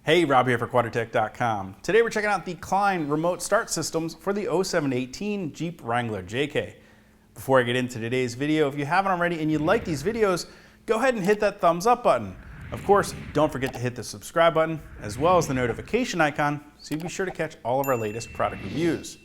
Hey, Rob here for Quadratec.com. Today we're checking out the Kleinn remote start systems for the 07 to 18 Jeep Wrangler JK. Before I get into today's video, if you haven't already and you like these videos, go ahead and hit that thumbs up button. Of course, don't forget to hit the subscribe button as well as the notification icon so you'll be sure to catch all of our latest product reviews.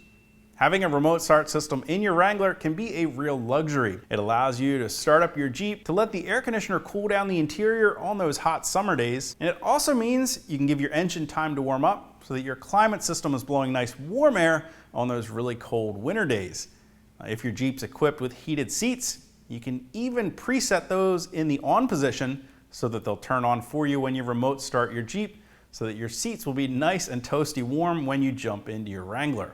Having a remote start system in your Wrangler can be a real luxury. It allows you to start up your Jeep to let the air conditioner cool down the interior on those hot summer days. And it also means you can give your engine time to warm up so that your climate system is blowing nice warm air on those really cold winter days. If your Jeep's equipped with heated seats, you can even preset those in the on position so that they'll turn on for you when you remote start your Jeep so that your seats will be nice and toasty warm when you jump into your Wrangler.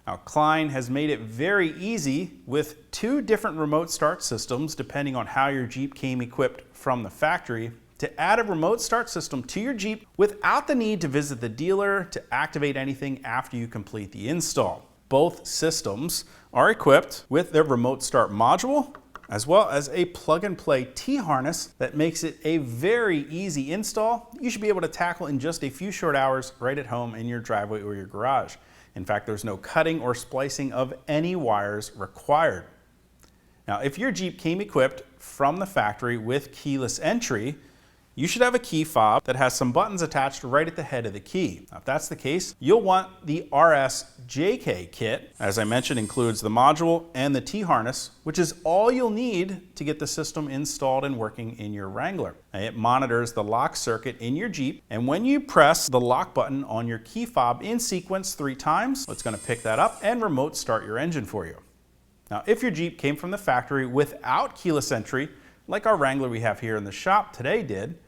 Now, Kleinn has made it very easy with two different remote start systems depending on how your Jeep came equipped from the factory to add a remote start system to your Jeep without the need to visit the dealer to activate anything after you complete the install. Both systems are equipped with their remote start module as well as a plug-and-play T-harness that makes it a very easy install. You should be able to tackle in just a few short hours right at home in your driveway or your garage. In fact, there's no cutting or splicing of any wires required. Now, if your Jeep came equipped from the factory with keyless entry, you should have a key fob that has some buttons attached right at the head of the key. Now, if that's the case, you'll want the RSJK kit. As I mentioned, includes the module and the T-harness, which is all you'll need to get the system installed and working in your Wrangler. Now, it monitors the lock circuit in your Jeep, and when you press the lock button on your key fob in sequence 3 times, it's going to pick that up and remote start your engine for you. Now, if your Jeep came from the factory without keyless entry, like our Wrangler we have here in the shop today did,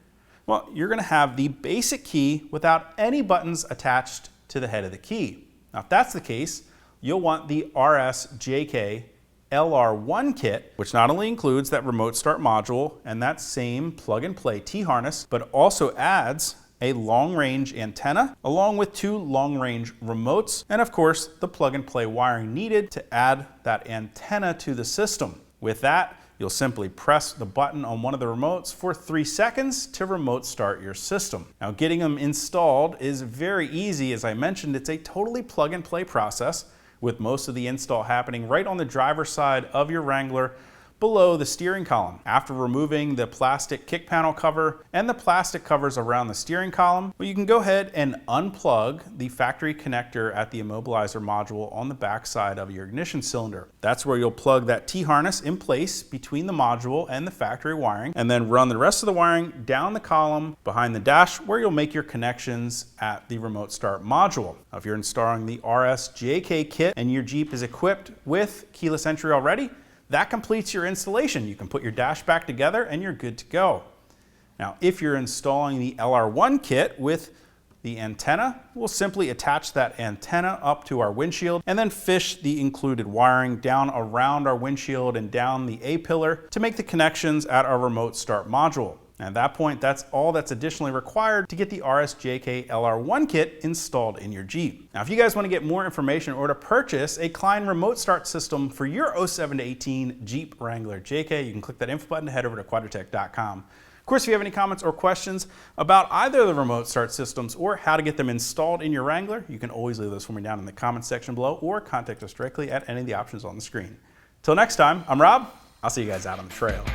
well, you're going to have the basic key without any buttons attached to the head of the key. Now, if that's the case, you'll want the RSJK LR1 kit, which not only includes that remote start module and that same plug-and-play T-harness, but also adds a long-range antenna along with 2 long-range remotes, and of course, the plug-and-play wiring needed to add that antenna to the system. With that, you'll simply press the button on one of the remotes for 3 seconds to remote start your system. Now, getting them installed is very easy. As I mentioned, it's a totally plug and play process with most of the install happening right on the driver's side of your Wrangler below the steering column. After removing the plastic kick panel cover and the plastic covers around the steering column, well, you can go ahead and unplug the factory connector at the immobilizer module on the back side of your ignition cylinder. That's where you'll plug that T-harness in place between the module and the factory wiring, and then run the rest of the wiring down the column behind the dash where you'll make your connections at the remote start module. Now, if you're installing the RSJK kit and your Jeep is equipped with keyless entry already, that completes your installation. You can put your dash back together and you're good to go. Now, if you're installing the LR1 kit with the antenna, we'll simply attach that antenna up to our windshield and then fish the included wiring down around our windshield and down the A-pillar to make the connections at our remote start module. At that point, that's all that's additionally required to get the RSJK LR1 kit installed in your Jeep. Now, if you guys want to get more information or to purchase a Kleinn remote start system for your 07 to 18 Jeep Wrangler JK, you can click that info button to head over to Quadratec.com. Of course, if you have any comments or questions about either of the remote start systems or how to get them installed in your Wrangler, you can always leave those for me down in the comments section below or contact us directly at any of the options on the screen. Till next time, I'm Rob. I'll see you guys out on the trail.